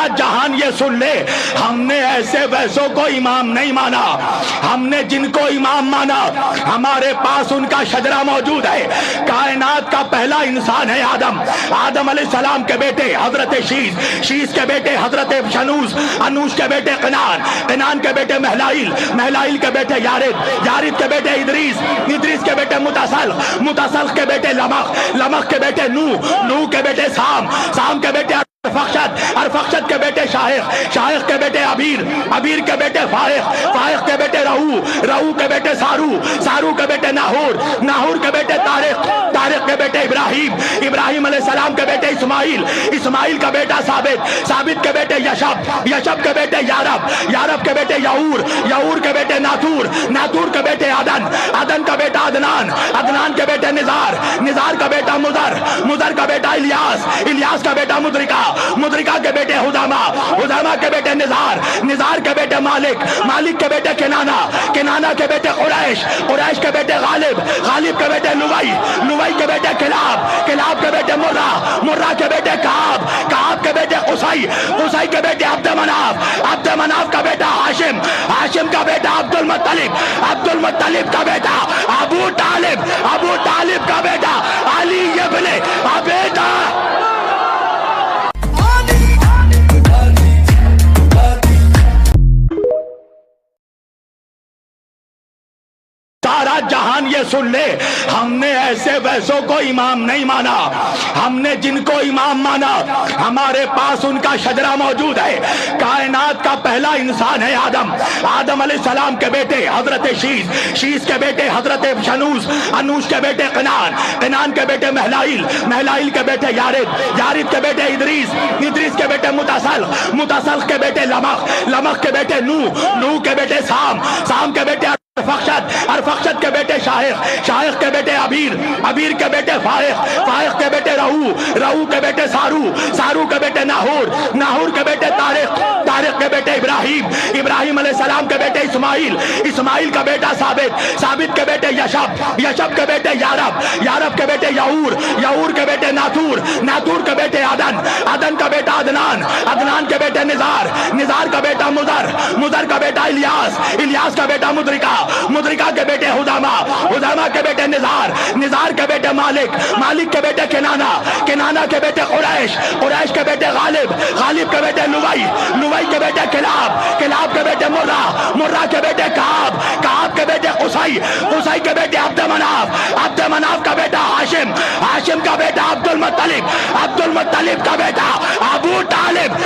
سارا جہان یہ سن لے، ہم نے ایسے ویسوں کو امام نہیں مانا، ہم نے جن کو امام مانا ہمارے پاس ان کا شجرہ موجود ہے۔ کائنات کا پہلا انسان ہے آدم، آدم علیہ السلام کے بیٹے حضرت شیس، شیس کے بیٹے حضرت انوش، انوش کے بیٹے قنان، قنان کے بیٹے مہلائیل، مہلائیل کے بیٹے یارد، یارد کے بیٹے ادریس، ادریس کے بیٹے متسلخ، متسلخ کے بیٹے لمخ، لمخ کے بیٹے نوح، نوح کے بیٹے سام، سام کے بیٹے ارفخشد، ارفخشد کے بیٹے شاہق، شاہق کے بیٹے ابیر، ابیر کے بیٹے فائق، فائق کے بیٹے رہو، رہو کے بیٹے سارو، سارو کے بیٹے ناہور، ناہور کے بیٹے طارق، طارق کے بیٹے ابراہیم، ابراہیم علیہ السلام کے بیٹے اسماعیل، اسماعیل کا بیٹا ثابت، ثابت کے بیٹے یشب، یشب کے بیٹے یارب، یارب کے بیٹے یعور، یعور کے بیٹے ناتور، ناتور کے بیٹے عدن، عدن کا بیٹا عدنان، عدنان کے بیٹے نزار، نزار کا بیٹا مضر، مضر کا بیٹا الیاس، الیاس کا بیٹا مدرکہ، مدرکہ کے بیٹے حذامہ، حذامہ کے بیٹے نزار، نزار کے بیٹے مالک، مالک کے بیٹے کنانہ، کنانہ کے بیٹے قریش، قریش کے بیٹے غالب، غالب کے بیٹے لوئی، لوئی کے بیٹے کلاب، کلاب کے بیٹے مرہ، مرہ کے بیٹے کعب، کعب کے بیٹے قصی، قصی کے بیٹے عبد مناف، عبد مناف کا بیٹا ہاشم، ہاشم کا بیٹا عبد المطلب، عبد المطلب کا بیٹا ابو طالب، ابو طالب کا بیٹا علی ابن ابی طالب۔ سارا جہان یہ سن لے، ہم نے ایسے ویسوں کو امام نہیں مانا، ہم نے جن کو امام مانا ہمارے پاس ان کا شجرہ موجود ہے۔ کائنات کا پہلا انسان ہے آدم، آدم علیہ السلام کے بیٹے حضرت شیس، شیس کے بیٹے حضرت انوش، انوش کے بیٹے قنان، قنان کے بیٹے مہلائیل، مہلائیل کے بیٹے یارد، یارد کے بیٹے ادریس، ادریس کے بیٹے متسلخ، متسلخ کے بیٹے لمخ، لمخ کے بیٹے نوح، نوح کے بیٹے سام، سام کے بیٹے ارفخشد، ارفخشد کے بیٹے شاہق، شاہق کے بیٹے ابیر، ابیر کے بیٹے فائق، فائق کے بیٹے رہو، رہو کے بیٹے سارو، سارو کے بیٹے ناہور، ناہور کے بیٹے طارق، طارق کے بیٹے ابراہیم، ابراہیم علیہ السلام کے بیٹے اسماعیل، اسماعیل کا بیٹا ثابت، ثابت کے بیٹے یشب، یشب کے بیٹے یارب، یارب کے بیٹے یعور، یعور کے بیٹے ناتور، ناتور کے بیٹے عدن، عدن کا بیٹا عدنان، عدنان کے بیٹے نزار، نزار کا بیٹا مضر، مضر کا بیٹا الیاس، الیاس کا بیٹا مدرکہ، مدرکہ کے بیٹے حذامہ، حذامہ کے بیٹے نزار، نزار کے بیٹے مالک، مالک کے بیٹے کنانہ، کنانہ کے بیٹے قریش، قریش کے بیٹے غالب، غالب کے بیٹے لوئی، لوئی کے بیٹے کلاب، کلاب کے بیٹے مرہ، مرہ کے بیٹے کعب، کعب کے بیٹے قصی، قصی کے بیٹے عبد مناف، عبد مناف کا بیٹا ہاشم، ہاشم کا بیٹا عبد المطلب، عبد المطلب کا بیٹا ابو طالب۔